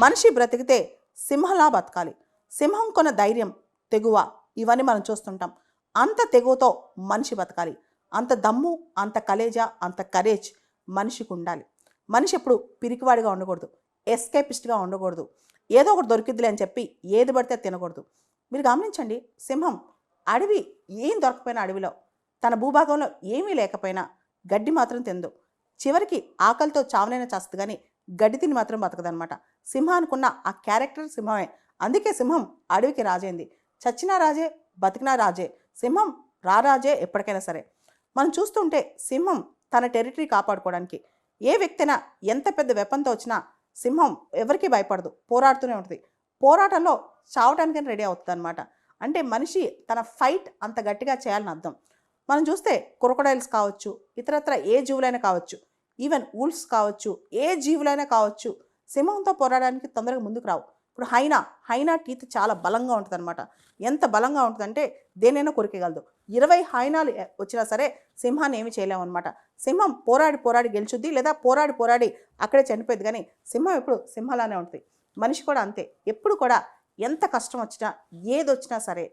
మనిషి బ్రతికితే సింహంలా బతకాలి. సింహం కొన్న ధైర్యం, తెగువ ఇవన్నీ మనం చూస్తుంటాం. అంత తెగువతో మనిషి బతకాలి. అంత దమ్ము, అంత కలేజా, అంత కరేజ్ మనిషికి ఉండాలి. మనిషి ఎప్పుడు పిరికివాడిగా ఉండకూడదు, ఎస్కేపిస్ట్గా ఉండకూడదు. ఏదో ఒకటి దొరికిద్దిలే అని చెప్పి ఏది పడితే తినకూడదు. మీరు గమనించండి, సింహం అడవి ఏం దొరకపోయినా, అడవిలో తన భూభాగంలో ఏమీ లేకపోయినా గడ్డి మాత్రం తిందు. చివరికి ఆకలితో చావనైనా చేస్తుంది, కానీ గడ్డి తిని మాత్రం బతకదనమాట. సింహానికున్న ఆ క్యారెక్టర్ సింహమే. అందుకే సింహం అడవికి రాజైంది. చచ్చినా రాజే, బతికినా రాజే. సింహం రారాజే ఎప్పటికైనా సరే. మనం చూస్తుంటే సింహం తన టెరిటరీ కాపాడుకోవడానికి ఏ వ్యక్తి అయినా ఎంత పెద్ద వెపన్తో వచ్చినా సింహం ఎవరికీ భయపడదు, పోరాడుతూనే ఉంటుంది. పోరాటంలో చావటానికైనా రెడీ అవుతుంది అనమాట. అంటే మనిషి తన ఫైట్ అంత గట్టిగా చేయాలని అర్థం. మనం చూస్తే క్రొకడైల్స్ కావచ్చు, ఇతరత్ర ఏ జీవులైనా కావచ్చు, ఈవెన్ వుల్ఫ్స్ కావచ్చు, ఏ జీవులైనా కావచ్చు, సింహంతో పోరాడడానికి తొందరగా ముందుకు రావు. ఇప్పుడు హైనా టీత్ చాలా బలంగా ఉంటుంది అనమాట. ఎంత బలంగా ఉంటుందంటే దేనైనా కొరికేయగలదు. 20 హైనాలు వచ్చినా సరే సింహాన్ని ఏమి చేయలేము అనమాట. సింహం పోరాడి పోరాడి గెలుచుద్ది, లేదా పోరాడి పోరాడి అక్కడే చనిపోయింది. కానీ సింహం ఎప్పుడు సింహలానే ఉంటుంది. మనిషి కూడా అంతే. ఎప్పుడు కూడా ఎంత కష్టం వచ్చినా, ఏదొచ్చినా సరే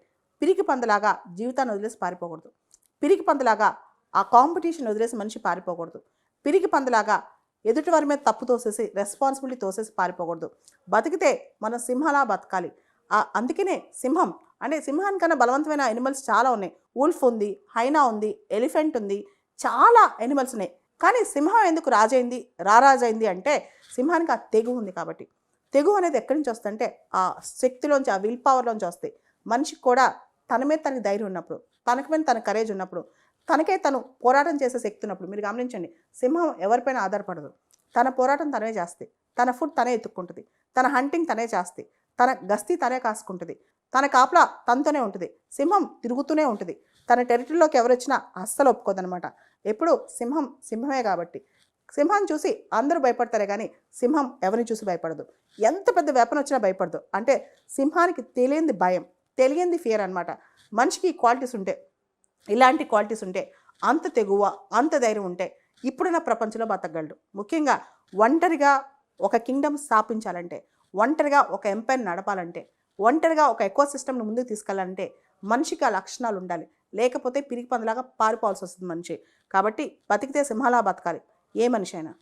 పిరికి పందలాగా జీవితాన్ని వదిలేసి పారిపోకూడదు. పిరికి పందలాగా ఆ కాంపిటీషన్ వదిలేసి మనిషి పారిపోకూడదు. పిరికి పందలాగా ఎదుటి వారి మీద తప్పు తోసేసి, రెస్పాన్సిబిలిటీ తోసేసి పారిపోకూడదు. బతికితే మనం సింహలా బతకాలి. అందుకనే సింహం అంటే సింహానికన్నా బలవంతమైన ఎనిమల్స్ చాలా ఉన్నాయి. వుల్ఫ్ ఉంది, హైనా ఉంది, ఎలిఫెంట్ ఉంది, చాలా ఎనిమల్స్ ఉన్నాయి. కానీ సింహం ఎందుకు రాజైంది, రారాజైంది అంటే సింహానికి ఆ తెగు ఉంది కాబట్టి. తెగు అనేది ఎక్కడి నుంచి వస్తుందంటే ఆ శక్తిలోంచి, ఆ విల్ పవర్లోంచి వస్తాయి. మనిషికి కూడా తన మీద తనకి ధైర్యం ఉన్నప్పుడు, తనకి మీద తన కరేజ్ ఉన్నప్పుడు, తనకే తను పోరాటం చేసే శక్తి ఉన్నప్పుడు. మీరు గమనించండి, సింహం ఎవరిపైన ఆధారపడదు. తన పోరాటం తనే చేస్తే, తన ఫుడ్ తనే ఎత్తుక్కుంటుంది, తన హంటింగ్ తనే చేస్తే, తన గస్తీ తనే కాసుకుంటుంది, తన కాపలా తనతోనే ఉంటుంది. సింహం తిరుగుతూనే ఉంటుంది. తన టెరిటరీలోకి ఎవరు వచ్చినా అస్సలు ఒప్పుకోదనమాట. ఎప్పుడు సింహం సింహమే కాబట్టి. సింహాన్ని చూసి అందరూ భయపడతారే కానీ సింహం ఎవరిని చూసి భయపడదు. ఎంత పెద్ద వెపన్ వచ్చినా భయపడదు. అంటే సింహానికి తెలియంది భయం, తెలియంది ఫియర్ అనమాట. మనిషికి ఈ క్వాలిటీస్ ఉంటే, ఇలాంటి క్వాలిటీస్ ఉంటే, అంత తెగువ, అంత ధైర్యం ఉంటే ఇప్పుడున్న ప్రపంచంలో బతకగలడు. ముఖ్యంగా ఒంటరిగా ఒక కింగ్డమ్ స్థాపించాలంటే, ఒంటరిగా ఒక ఎంపైర్ నడపాలంటే, ఒంటరిగా ఒక ఎకో సిస్టమ్ను ముందుకు తీసుకెళ్ళాలంటే మనిషికి ఆ లక్షణాలు ఉండాలి. లేకపోతే పిరికి పందులాగా పారిపోవాల్సి వస్తుంది మనిషి. కాబట్టి బతికితే సింహాలా బతకాలి ఏ మనిషి అయినా.